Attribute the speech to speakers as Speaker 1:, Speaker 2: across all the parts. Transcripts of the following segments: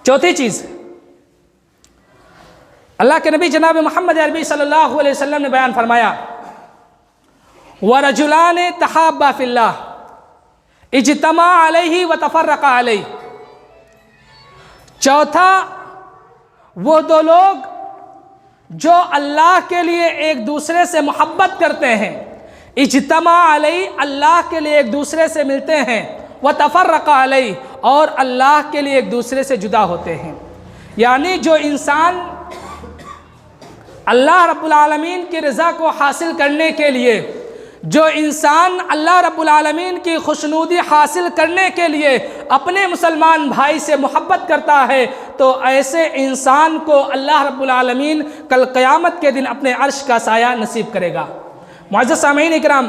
Speaker 1: چوتھی چیز اللہ کے نبی جناب محمد عربی صلی اللہ علیہ وسلم نے بیان فرمایا وَرَجُلَانِ تَحَابَّا فِي اللَّهِ اجتماع علیہ وتفرق علیہ. چوتھا وہ دو لوگ جو اللہ کے لیے ایک دوسرے سے محبت کرتے ہیں، اجتماع علیہ اللہ کے لیے ایک دوسرے سے ملتے ہیں، وتفرق علیہ اور اللہ کے لیے ایک دوسرے سے جدا ہوتے ہیں. یعنی جو انسان اللہ رب العالمین کی رضا کو حاصل کرنے کے لیے، جو انسان اللہ رب العالمین کی خوشنودی حاصل کرنے کے لیے اپنے مسلمان بھائی سے محبت کرتا ہے، تو ایسے انسان کو اللہ رب العالمین کل قیامت کے دن اپنے عرش کا سایہ نصیب کرے گا. معزز سامعین اکرام،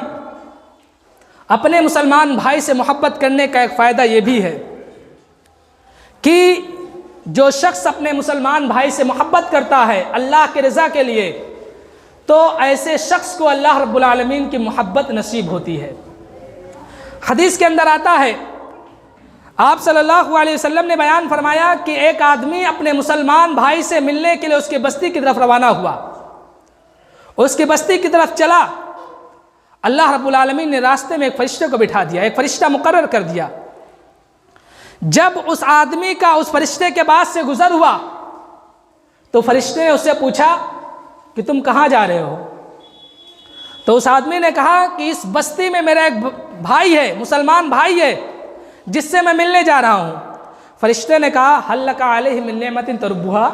Speaker 1: اپنے مسلمان بھائی سے محبت کرنے کا ایک فائدہ یہ بھی ہے کہ جو شخص اپنے مسلمان بھائی سے محبت کرتا ہے اللہ کے رضا کے لیے، تو ایسے شخص کو اللہ رب العالمین کی محبت نصیب ہوتی ہے. حدیث کے اندر آتا ہے، آپ صلی اللہ علیہ وسلم نے بیان فرمایا کہ ایک آدمی اپنے مسلمان بھائی سے ملنے کے لیے اس کی بستی کی طرف روانہ ہوا. اس کی بستی کی طرف چلا. اللہ رب العالمین نے راستے میں ایک فرشتے کو بٹھا دیا، ایک فرشتہ مقرر کر دیا. جب اس آدمی کا اس فرشتے کے بعد سے گزر ہوا تو فرشتے نے اس سے پوچھا کہ تم کہاں جا رہے ہو؟ تو اس آدمی نے کہا کہ اس بستی میں میرا ایک بھائی ہے، مسلمان بھائی ہے، جس سے میں ملنے جا رہا ہوں. فرشتے نے کہا هل لك عليه من نعمة تربها،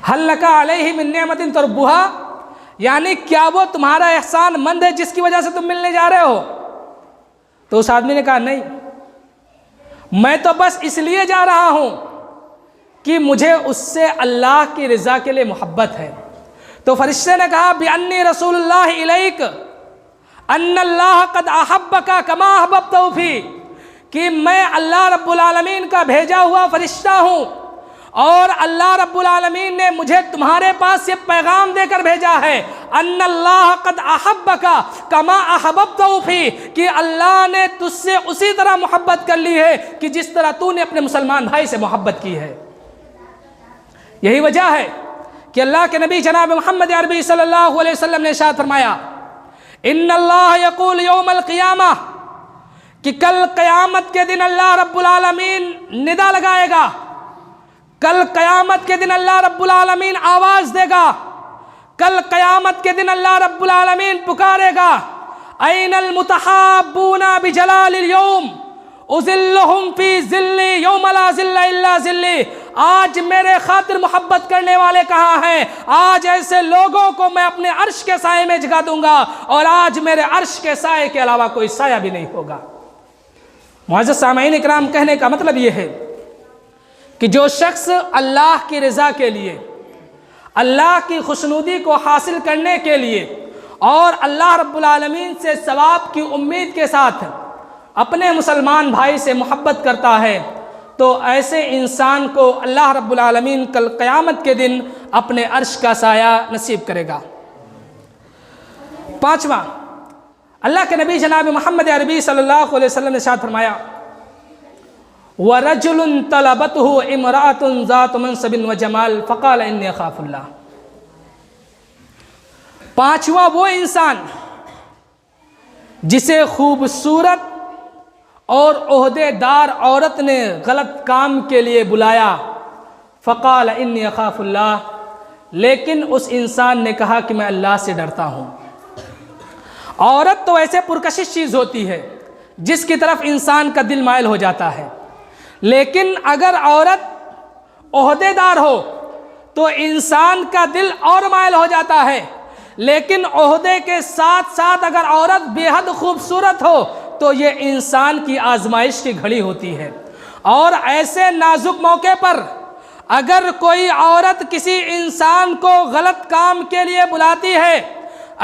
Speaker 1: هل لك عليه من نعمة تربها، یعنی کیا وہ تمہارا احسان مند ہے جس کی وجہ سے تم ملنے جا رہے ہو؟ تو اس آدمی نے کہا نہیں، میں تو بس اس لیے جا رہا ہوں کہ مجھے اس سے اللہ کی رضا کے لیے محبت ہے. تو فرشتے نے کہا بِأَنِّي رسول اللہ الیک ان اللہ قد احبک کما احببتہ فی، کہ میں اللہ رب العالمین کا بھیجا ہوا فرشتہ ہوں اور اللہ رب العالمین نے مجھے تمہارے پاس یہ پیغام دے کر بھیجا ہے ان اللہ قد احبک کما احببتہ فی، کہ اللہ نے تجھ سے اسی طرح محبت کر لی ہے کہ جس طرح تو نے اپنے مسلمان بھائی سے محبت کی ہے. یہی وجہ ہے کہ اللہ کے نبی جناب محمد عربی صلی اللہ علیہ وسلم نے ارشاد فرمایا ان اللہ یقول یوم القیامہ، کہ کل قیامت کے دن اللہ رب العالمین ندا لگائے گا، کل قیامت کے دن اللہ رب العالمین آواز دے گا، کل قیامت کے دن اللہ رب العالمین پکارے گا این المتحابون بجلال اليوم اذلہم فی ذلی یوم لا ذل الا ذلی. آج میرے خاطر محبت کرنے والے کہاں ہیں؟ آج ایسے لوگوں کو میں اپنے عرش کے سائے میں جگا دوں گا اور آج میرے عرش کے سائے کے علاوہ کوئی سایہ بھی نہیں ہوگا. معزز سامعین اکرام، کہنے کا مطلب یہ ہے کہ جو شخص اللہ کی رضا کے لیے، اللہ کی خوشنودی کو حاصل کرنے کے لیے اور اللہ رب العالمین سے ثواب کی امید کے ساتھ اپنے مسلمان بھائی سے محبت کرتا ہے، تو ایسے انسان کو اللہ رب العالمین کل قیامت کے دن اپنے عرش کا سایہ نصیب کرے گا. پانچواں، اللہ کے نبی جناب محمد عربی صلی اللہ علیہ وسلم نے ارشاد فرمایا وَرَجُلٌ طَلَبَتْهُ امْرَأَةٌ ذَاتُ مَنْصَبٍ وَجَمَالٍ فَقَالَ إِنِّي أَخَافُ اللَّهَ. پانچواں وہ انسان جسے خوبصورت اور عہدے دار عورت نے غلط کام کے لیے بلایا، فَقَالَ إِنِّي أَخَافُ اللَّهَ، لیکن اس انسان نے کہا کہ میں اللہ سے ڈرتا ہوں. عورت تو ایسے پرکشش چیز ہوتی ہے جس کی طرف انسان کا دل مائل ہو جاتا ہے، لیکن اگر عورت عہدے دار ہو تو انسان کا دل اور مائل ہو جاتا ہے، لیکن عہدے کے ساتھ ساتھ اگر عورت بے حد خوبصورت ہو تو یہ انسان کی آزمائش کی گھڑی ہوتی ہے. اور ایسے نازک موقع پر اگر کوئی عورت کسی انسان کو غلط کام کے لیے بلاتی ہے،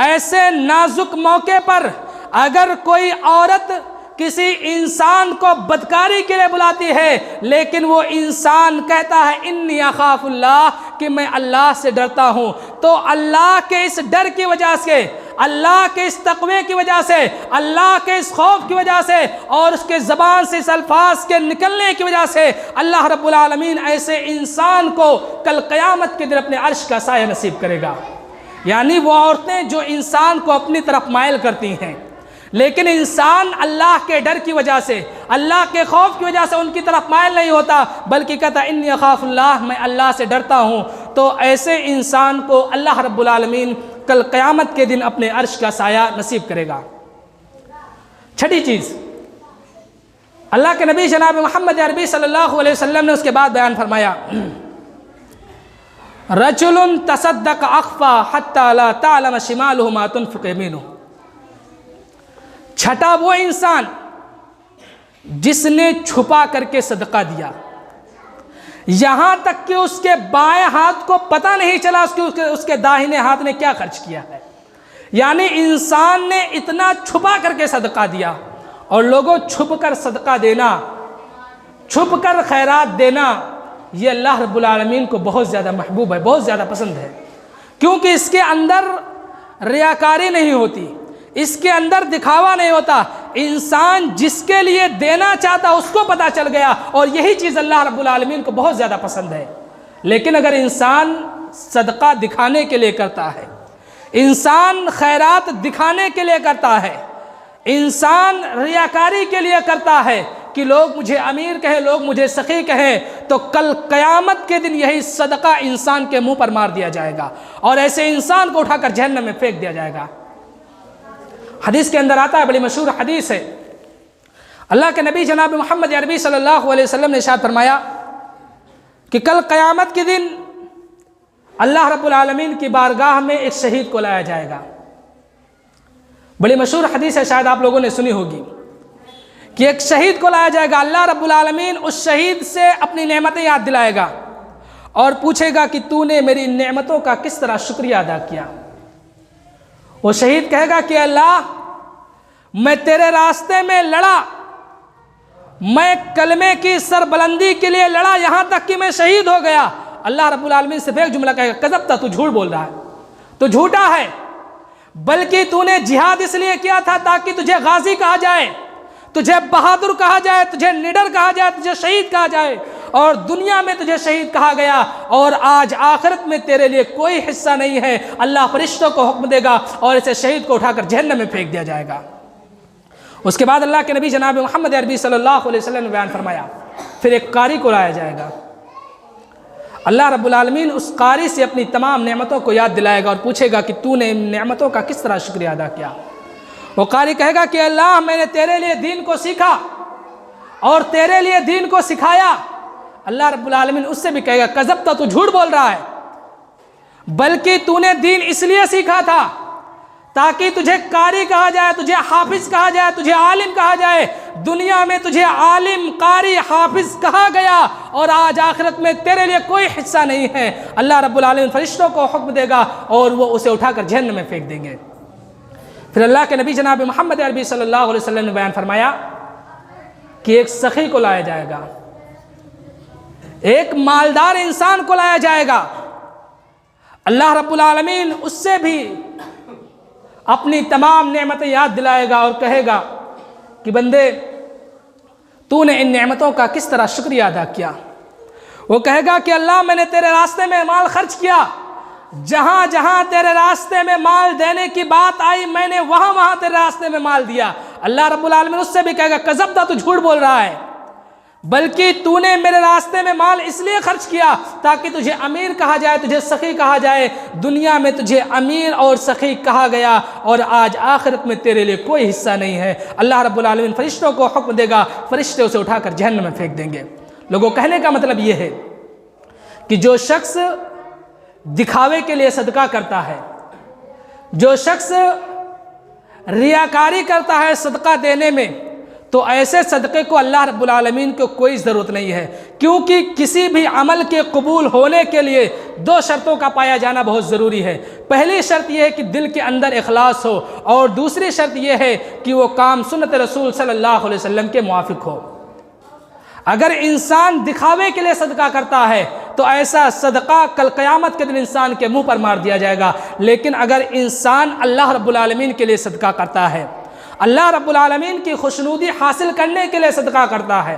Speaker 1: ایسے نازک موقع پر اگر کوئی عورت کسی انسان کو بدکاری کے لیے بلاتی ہے لیکن وہ انسان کہتا ہے انی اخاف اللہ کہ میں اللہ سے ڈرتا ہوں، تو اللہ کے اس ڈر کی وجہ سے اللہ کے اس تقوی کی وجہ سے، اللہ کے اس خوف کی وجہ سے اور اس کے زبان سے اس الفاظ کے نکلنے کی وجہ سے اللہ رب العالمین ایسے انسان کو کل قیامت کے دن اپنے عرش کا سایہ نصیب کرے گا۔ یعنی وہ عورتیں جو انسان کو اپنی طرف مائل کرتی ہیں، لیکن انسان اللہ کے ڈر کی وجہ سے، اللہ کے خوف کی وجہ سے ان کی طرف مائل نہیں ہوتا، بلکہ کہتا انی اخاف اللہ، میں اللہ سے ڈرتا ہوں، تو ایسے انسان کو اللہ رب العالمین کل قیامت کے دن اپنے عرش کا سایہ نصیب کرے گا۔ چھٹی چیز، اللہ کے نبی جناب محمد عربی صلی اللہ علیہ وسلم نے اس کے بعد بیان فرمایا، رجل تصدق اخفا حتی لا تعلم شمالہ ما تنفق یمینہ۔ چھٹا وہ انسان جس نے چھپا کر کے صدقہ دیا، یہاں تک کہ اس کے بائیں ہاتھ کو پتہ نہیں چلا اس کے داہنے ہاتھ نے کیا خرچ کیا ہے۔ یعنی انسان نے اتنا چھپا کر کے صدقہ دیا، اور لوگوں چھپ کر صدقہ دینا، چھپ کر خیرات دینا، یہ اللہ رب العالمین کو بہت زیادہ محبوب ہے، بہت زیادہ پسند ہے، کیونکہ اس کے اندر ریاکاری نہیں ہوتی، اس کے اندر دکھاوا نہیں ہوتا۔ انسان جس کے لیے دینا چاہتا اس کو پتہ چل گیا، اور یہی چیز اللہ رب العالمین کو بہت زیادہ پسند ہے۔ لیکن اگر انسان صدقہ دکھانے کے لیے کرتا ہے، انسان خیرات دکھانے کے لیے کرتا ہے، انسان ریاکاری کے لیے کرتا ہے کہ لوگ مجھے امیر کہیں، لوگ مجھے سخی کہیں، تو کل قیامت کے دن یہی صدقہ انسان کے منہ پر مار دیا جائے گا، اور ایسے انسان کو اٹھا کر جہنم میں پھینک دیا جائے گا۔ حدیث کے اندر آتا ہے، بڑی مشہور حدیث ہے، اللہ کے نبی جناب محمد عربی صلی اللہ علیہ وسلم نے ارشاد فرمایا کہ کل قیامت کے دن اللہ رب العالمین کی بارگاہ میں ایک شہید کو لایا جائے گا۔ بڑی مشہور حدیث ہے، شاید آپ لوگوں نے سنی ہوگی، کہ ایک شہید کو لایا جائے گا، اللہ رب العالمین اس شہید سے اپنی نعمتیں یاد دلائے گا اور پوچھے گا کہ تو نے میری نعمتوں کا کس طرح شکریہ ادا کیا۔ وہ شہید کہے گا کہ اللہ، میں تیرے راستے میں لڑا، میں کلمے کی سربلندی کے لیے لڑا، یہاں تک کہ میں شہید ہو گیا۔ اللہ رب العالمین سے ایک جملہ کہے گا، کذبت، تو جھوٹ بول رہا ہے، تو جھوٹا ہے، بلکہ تو نے جہاد اس لیے کیا تھا تاکہ تجھے غازی کہا جائے، تجھے بہادر کہا جائے، تجھے نڈر کہا جائے، تجھے شہید کہا جائے، اور دنیا میں تجھے شہید کہا گیا، اور آج آخرت میں تیرے لیے کوئی حصہ نہیں ہے۔ اللہ فرشتوں کو حکم دے گا اور اسے شہید کو اٹھا کر جہنم میں پھینک دیا جائے گا۔ اس کے بعد اللہ کے نبی جناب محمد عربی صلی اللہ علیہ وسلم نے بیان فرمایا، پھر ایک قاری کو لایا جائے گا، اللہ رب العالمین اس قاری سے اپنی تمام نعمتوں کو یاد دلائے گا اور پوچھے گا کہ تو نے ان نعمتوں کا کس طرح شکریہ ادا کیا۔ وہ قاری کہے گا کہ اللہ، میں نے تیرے لیے دین کو سیکھا اور تیرے لیے دین کو سکھایا۔ اللہ رب العالمین اس سے بھی کہے گا، کذبت، تو جھوٹ بول رہا ہے، بلکہ تو نے دین اس لیے سیکھا تھا تاکہ تجھے قاری کہا جائے، تجھے حافظ کہا جائے، تجھے عالم کہا جائے۔ دنیا میں تجھے عالم، قاری، حافظ کہا گیا، اور آج آخرت میں تیرے لیے کوئی حصہ نہیں ہے۔ اللہ رب العالمین فرشتوں کو حکم دے گا اور وہ اسے اٹھا کر جہنم میں پھینک دیں گے۔ پھر اللہ کے نبی جناب محمد عربی صلی اللہ علیہ وسلم نے بیان فرمایا کہ ایک سخی کو لایا جائے گا، ایک مالدار انسان کو لایا جائے گا۔ اللہ رب العالمین اس سے بھی اپنی تمام نعمتیں یاد دلائے گا اور کہے گا کہ بندے، تو نے ان نعمتوں کا کس طرح شکریہ ادا کیا۔ وہ کہے گا کہ اللہ، میں نے تیرے راستے میں مال خرچ کیا، جہاں جہاں تیرے راستے میں مال دینے کی بات آئی میں نے وہاں تیرے راستے میں مال دیا۔ اللہ رب العالمین اس سے بھی کہے گا، کذبت، تو جھوٹ بول رہا ہے، بلکہ تو نے میرے راستے میں مال اس لیے خرچ کیا تاکہ تجھے امیر کہا جائے، تجھے سخی کہا جائے۔ دنیا میں تجھے امیر اور سخی کہا گیا، اور آج آخرت میں تیرے لیے کوئی حصہ نہیں ہے۔ اللہ رب العالمین فرشتوں کو حکم دے گا، فرشتے اسے اٹھا کر جہنم میں پھینک دیں گے۔ لوگوں، کہنے کا مطلب یہ ہے کہ جو شخص دکھاوے کے لیے صدقہ کرتا ہے، جو شخص ریاکاری کرتا ہے صدقہ دینے میں، تو ایسے صدقے کو اللہ رب العالمین کو کوئی ضرورت نہیں ہے، کیونکہ کسی بھی عمل کے قبول ہونے کے لیے دو شرطوں کا پایا جانا بہت ضروری ہے۔ پہلی شرط یہ ہے کہ دل کے اندر اخلاص ہو، اور دوسری شرط یہ ہے کہ وہ کام سنت رسول صلی اللہ علیہ وسلم کے موافق ہو۔ اگر انسان دکھاوے کے لیے صدقہ کرتا ہے تو ایسا صدقہ کل قیامت کے دن انسان کے منہ پر مار دیا جائے گا۔ لیکن اگر انسان اللہ رب العالمین کے لیے صدقہ کرتا ہے، اللہ رب العالمین کی خوشنودی حاصل کرنے کے لیے صدقہ کرتا ہے،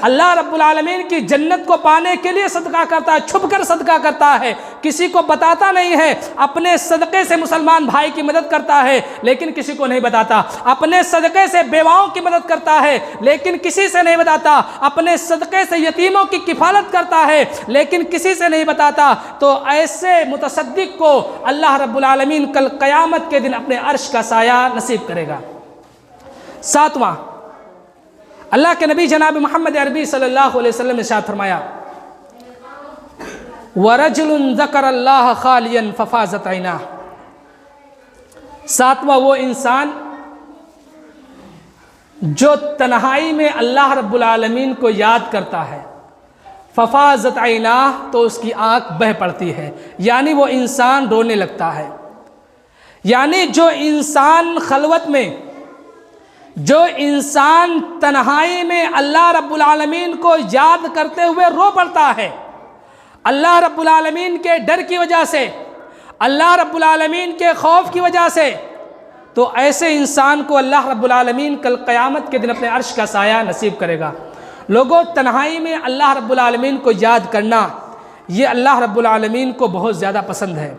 Speaker 1: اللہ رب العالمین کی جنت کو پانے کے لیے صدقہ کرتا ہے، چھپ کر صدقہ کرتا ہے، کسی کو بتاتا نہیں ہے، اپنے صدقے سے مسلمان بھائی کی مدد کرتا ہے لیکن کسی کو نہیں بتاتا، اپنے صدقے سے بیواؤں کی مدد کرتا ہے لیکن کسی سے نہیں بتاتا، اپنے صدقے سے یتیموں کی کفالت کرتا ہے لیکن کسی سے نہیں بتاتا، تو ایسے متصدق کو اللہ رب العالمین کل قیامت کے دن اپنے عرش کا سایہ نصیب کرے گا۔ ساتواں، اللہ کے نبی جناب محمد عربی صلی اللہ علیہ وسلم نے ارشاد فرمایا، وَرَجُلٌ ذَكَرَ اللَّهَ خَالِيًا فَفَاضَتْ عَيْنَاهُ، ساتواں وہ انسان جو تنہائی میں اللہ رب العالمین کو یاد کرتا ہے، فَفَاضَتْ عَيْنَاهُ، تو اس کی آنکھ بہہ پڑتی ہے، یعنی وہ انسان رونے لگتا ہے۔ یعنی جو انسان خلوت میں، جو انسان تنہائی میں اللہ رب العالمین کو یاد کرتے ہوئے رو پڑتا ہے، اللہ رب العالمین کے ڈر کی وجہ سے، اللہ رب العالمین کے خوف کی وجہ سے، تو ایسے انسان کو اللہ رب العالمین کل قیامت کے دن اپنے عرش کا سایہ نصیب کرے گا۔ لوگوں، تنہائی میں اللہ رب العالمین کو یاد کرنا یہ اللہ رب العالمین کو بہت زیادہ پسند ہے،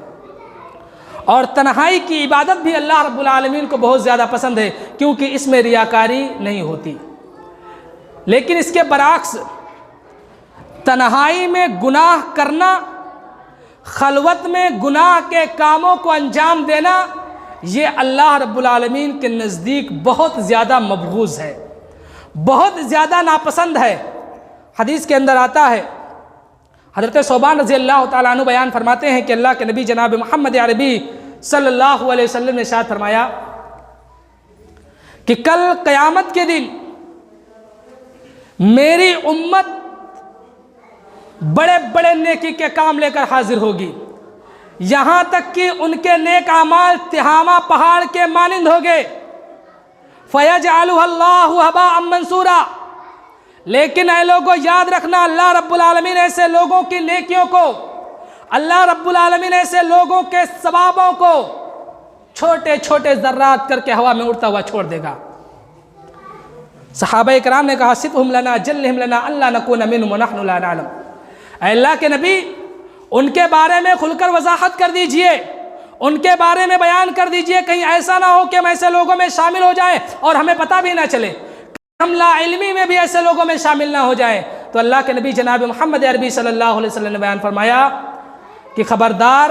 Speaker 1: اور تنہائی کی عبادت بھی اللہ رب العالمین کو بہت زیادہ پسند ہے، کیونکہ اس میں ریاکاری نہیں ہوتی۔ لیکن اس کے برعکس تنہائی میں گناہ کرنا، خلوت میں گناہ کے کاموں کو انجام دینا، یہ اللہ رب العالمین کے نزدیک بہت زیادہ مبغوض ہے، بہت زیادہ ناپسند ہے۔ حدیث کے اندر آتا ہے، حضرت ثوبان رضی اللہ تعالیٰ عنہ بیان فرماتے ہیں کہ اللہ کے نبی جناب محمد عربی صلی اللہ علیہ وسلم نے ارشاد فرمایا کہ کل قیامت کے دن میری امت بڑے بڑے نیکی کے کام لے کر حاضر ہوگی، یہاں تک کہ ان کے نیک اعمال تہامہ پہاڑ کے مانند ہوگے، فَيَجْعَلُهَا اللَّهُ هَبَاءً مَنْثُورًا۔ لیکن اے لوگوں، یاد رکھنا، اللہ رب العالمین ایسے لوگوں کی نیکیوں کو، اللہ رب العالمین ایسے لوگوں کے ثوابوں کو چھوٹے چھوٹے ذرات کر کے ہوا میں اڑتا ہوا چھوڑ دے گا۔ صحابہ اکرام نے کہا، صفہم لنا جلہم لنا اللہ نکون منہم ونحن لا نعلم۔ اے اللہ کے نبی، ان کے بارے میں کھل کر وضاحت کر دیجئے، ان کے بارے میں بیان کر دیجئے، کہیں ایسا نہ ہو کہ ہم ایسے لوگوں میں شامل ہو جائیں اور ہمیں پتہ بھی نہ چلے، ہم لا علمی میں بھی ایسے لوگوں میں شامل نہ ہو جائیں۔ تو اللہ کے نبی جناب محمد عربی صلی اللہ علیہ وسلم نے بیان فرمایا کہ خبردار،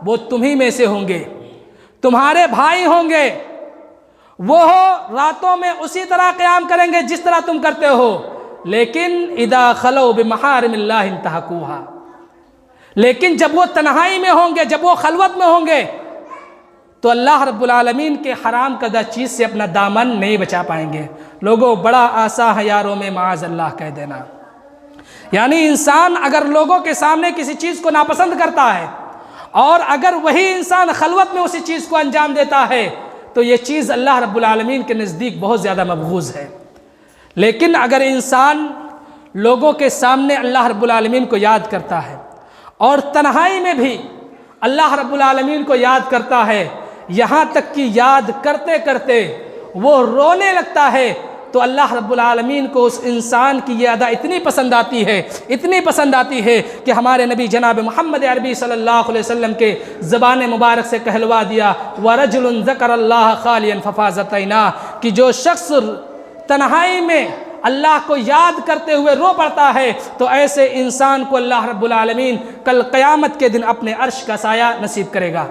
Speaker 1: وہ تمہیں میں سے ہوں گے، تمہارے بھائی ہوں گے، وہ راتوں میں اسی طرح قیام کریں گے جس طرح تم کرتے ہو، لیکن اذا خلوا بمحارم اللہ انتہکوہا، لیکن جب وہ تنہائی میں ہوں گے، جب وہ خلوت میں ہوں گے، تو اللہ رب العالمین کے حرام کردہ چیز سے اپنا دامن نہیں بچا پائیں گے۔ لوگوں، بڑا آسا ہے یاروں میں معاذ اللہ کہہ دینا۔ یعنی انسان اگر لوگوں کے سامنے کسی چیز کو ناپسند کرتا ہے اور اگر وہی انسان خلوت میں اسی چیز کو انجام دیتا ہے تو یہ چیز اللہ رب العالمین کے نزدیک بہت زیادہ مبغوض ہے۔ لیکن اگر انسان لوگوں کے سامنے اللہ رب العالمین کو یاد کرتا ہے اور تنہائی میں بھی اللہ رب العالمین کو یاد کرتا ہے، یہاں تک کہ یاد کرتے کرتے وہ رونے لگتا ہے، تو اللہ رب العالمین کو اس انسان کی یہ ادا اتنی پسند آتی ہے، اتنی پسند آتی ہے کہ ہمارے نبی جناب محمد عربی صلی اللہ علیہ وسلم کے زبان مبارک سے کہلوا دیا، وَرَجُلٌ ذَكَرَ اللَّهَ خَالِيًا فَفَاضَتْ عَيْنَاهُ، کہ جو شخص تنہائی میں اللہ کو یاد کرتے ہوئے رو پڑتا ہے تو ایسے انسان کو اللہ رب العالمین کل قیامت کے دن اپنے عرش کا سایہ نصیب کرے گا۔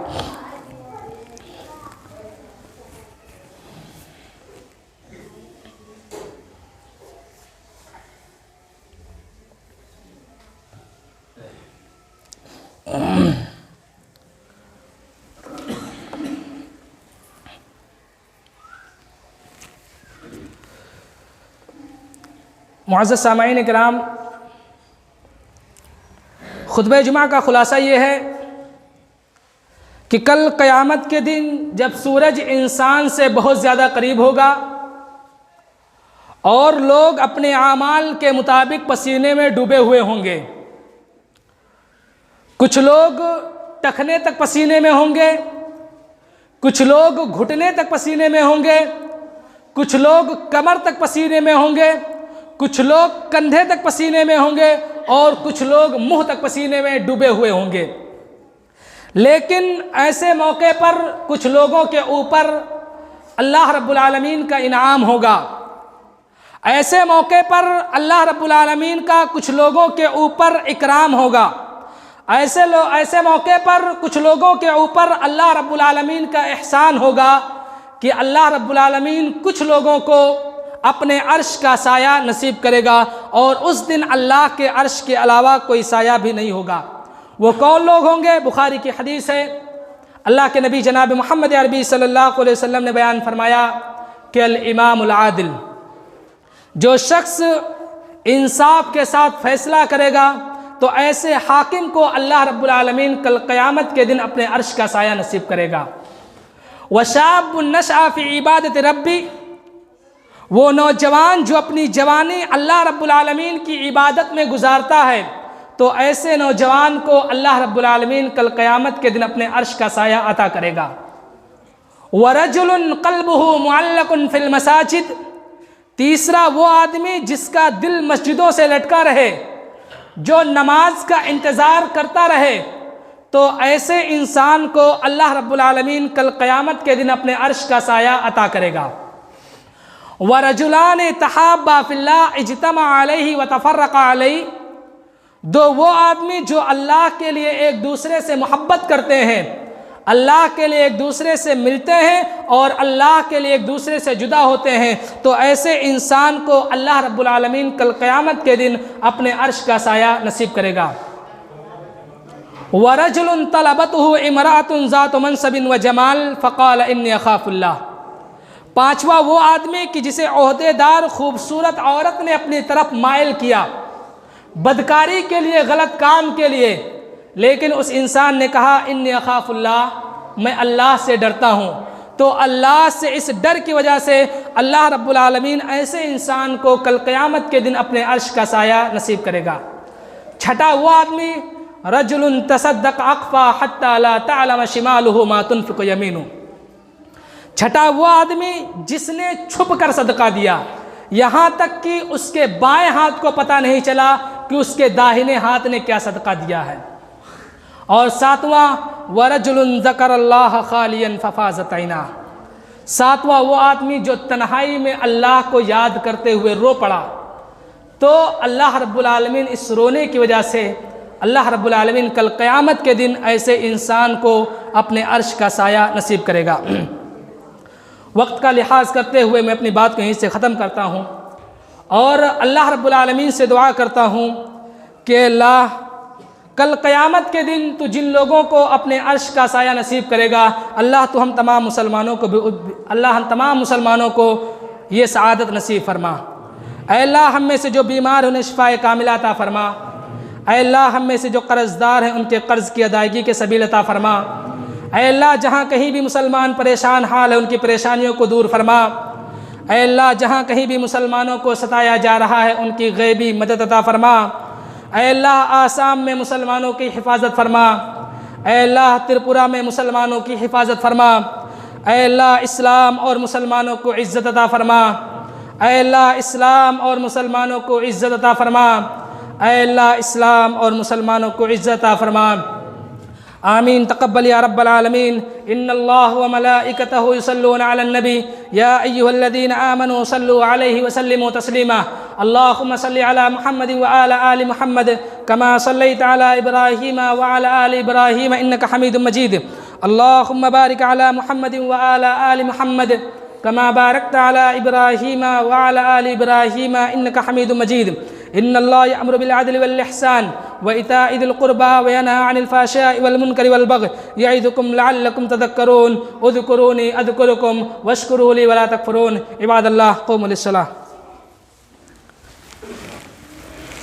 Speaker 1: معزز سامعین اکرام، خطبہ جمعہ کا خلاصہ یہ ہے کہ کل قیامت کے دن جب سورج انسان سے بہت زیادہ قریب ہوگا اور لوگ اپنے اعمال کے مطابق پسینے میں ڈوبے ہوئے ہوں گے، کچھ لوگ ٹخنے تک پسینے میں ہوں گے، کچھ لوگ گھٹنے تک پسینے میں ہوں گے، کچھ لوگ کمر تک پسینے میں ہوں گے، کچھ لوگ کندھے تک پسینے میں ہوں گے، اور کچھ لوگ منہ تک پسینے میں ڈوبے ہوئے ہوں گے۔ لیکن ایسے موقع پر کچھ لوگوں کے اوپر اللہ رب العالمین کا انعام ہوگا، ایسے موقع پر اللہ رب العالمین کا کچھ لوگوں کے اوپر اکرام ہوگا، ایسے موقع پر کچھ لوگوں کے اوپر اللہ رب العالمین کا احسان ہوگا کہ اللہ رب العالمین کچھ لوگوں کو اپنے عرش کا سایہ نصیب کرے گا، اور اس دن اللہ کے عرش کے علاوہ کوئی سایہ بھی نہیں ہوگا۔ وہ کون لوگ ہوں گے؟ بخاری کی حدیث ہے، اللہ کے نبی جناب محمد عربی صلی اللہ علیہ وسلم نے بیان فرمایا کہ الامام العادل، جو شخص انصاف کے ساتھ فیصلہ کرے گا تو ایسے حاکم کو اللہ رب العالمین کل قیامت کے دن اپنے عرش کا سایہ نصیب کرے گا۔ وَشَابٌ نَشْأَ فِي عِبَادَةِ رَبِّ، وہ نوجوان جو اپنی جوانی اللہ رب العالمین کی عبادت میں گزارتا ہے تو ایسے نوجوان کو اللہ رب العالمین کل قیامت کے دن اپنے عرش کا سایہ عطا کرے گا۔ وَرَجُلٌ قَلْبُهُ مُعَلَّقٌ فِي الْمَسَاجِدِ، تیسرا وہ آدمی جس کا دل مسجدوں سے لٹکا رہے، جو نماز کا انتظار کرتا رہے، تو ایسے انسان کو اللہ رب العالمین کل قیامت کے دن اپنے عرش کا سایہ عطا کرے گا۔ وَرَجُلَانِ تَحَابَّا فِي اللَّهِ اجْتَمَعَ عَلَيْهِ وَتَفَرَّقَ عَلَيْهِ، دو وہ آدمی جو اللہ کے لیے ایک دوسرے سے محبت کرتے ہیں، اللہ کے لیے ایک دوسرے سے ملتے ہیں اور اللہ کے لیے ایک دوسرے سے جدا ہوتے ہیں، تو ایسے انسان کو اللہ رب العالمین کل قیامت کے دن اپنے عرش کا سایہ نصیب کرے گا۔ وَرَجُلٌ طَلَبَتْهُ امْرَأَةٌ ذَاتُ مَنْصَبٍ وَجَمَالٍ فَقَالَ إِنِّي أَخَافُ اللَّهَ، پانچواں وہ آدمی کہ جسے عہدے دار خوبصورت عورت نے اپنی طرف مائل کیا، بدکاری کے لیے، غلط کام کے لیے، لیکن اس انسان نے کہا انی اخاف اللہ، میں اللہ سے ڈرتا ہوں، تو اللہ سے اس ڈر کی وجہ سے اللہ رب العالمین ایسے انسان کو کل قیامت کے دن اپنے عرش کا سایہ نصیب کرے گا۔ چھٹا وہ آدمی رجل تصدق اخفا حتی لا تعلم شمالہ ما تنفق یمینہ، چھٹا وہ آدمی جس نے چھپ کر صدقہ دیا، یہاں تک کہ اس کے بائیں ہاتھ کو پتہ نہیں چلا کہ اس کے داہنے ہاتھ نے کیا صدقہ دیا ہے۔ اور ساتواں وَرَجُلٌ ذَكَرَ اللَّهَ خَالِيًا فَفَاضَتْ عَيْنَاهُ، ساتواں وہ آدمی جو تنہائی میں اللہ کو یاد کرتے ہوئے رو پڑا، تو اللہ رب العالمین اس رونے کی وجہ سے اللہ رب العالمین کل قیامت کے دن ایسے انسان کو اپنے عرش کا سایہ نصیب کرے گا۔ وقت کا لحاظ کرتے ہوئے میں اپنی بات کو یہیں سے ختم کرتا ہوں، اور اللہ رب العالمین سے دعا کرتا ہوں کہ اللہ کل قیامت کے دن تو جن لوگوں کو اپنے عرش کا سایہ نصیب کرے گا، اللہ تو ہم تمام مسلمانوں کو یہ سعادت نصیب فرما۔ اے اللہ ہم میں سے جو بیمار انہیں شفاء کاملہ عطا فرما، اے اللہ ہم میں سے جو قرض دار ہیں ان کے قرض کی ادائیگی کے سبیل عطا فرما، اے اللہ جہاں کہیں بھی مسلمان پریشان حال ہے ان کی پریشانیوں کو دور فرما، اے اللہ جہاں کہیں بھی مسلمانوں کو ستایا جا رہا ہے ان کی غیبی مدد عطا فرما، اے اللہ آسام میں مسلمانوں کی حفاظت فرما، اے اللہ ترپورہ میں مسلمانوں کی حفاظت فرما، اے اللہ اسلام اور مسلمانوں کو عزت عطا فرما، اے اللہ اسلام اور مسلمانوں کو عزت عطا فرما، اے اللہ اسلام اور مسلمانوں کو عزت عطا فرما۔ آمین تقبل یا رب العالمین۔ ان اللہ وملائکتہ یصلون علی النبی یا ایھا الذین آمنوا صلوا علیہ وسلموا تسلیما۔ اللہم صل علی محمد وعلی آل محمد کما صلیت علی ابراہیم وعلی آل ابراہیم انک حمید مجید۔ اللہم بارک علی محمد وعلی آل محمد کما بارکت علی ابراہیم وعلی آل ابراہیم انک حمید مجید۔ ان اللہ یأمر بالعدل والإحسان وإیتاء ذی القربى وینہی عن الفحشاء والمنکر والبغی یعظکم لعلکم تذکرون۔ اذکرونی اذکرکم واشکروا لی ولا تکفرون۔ عباد اللہ قوموا للصلاۃ۔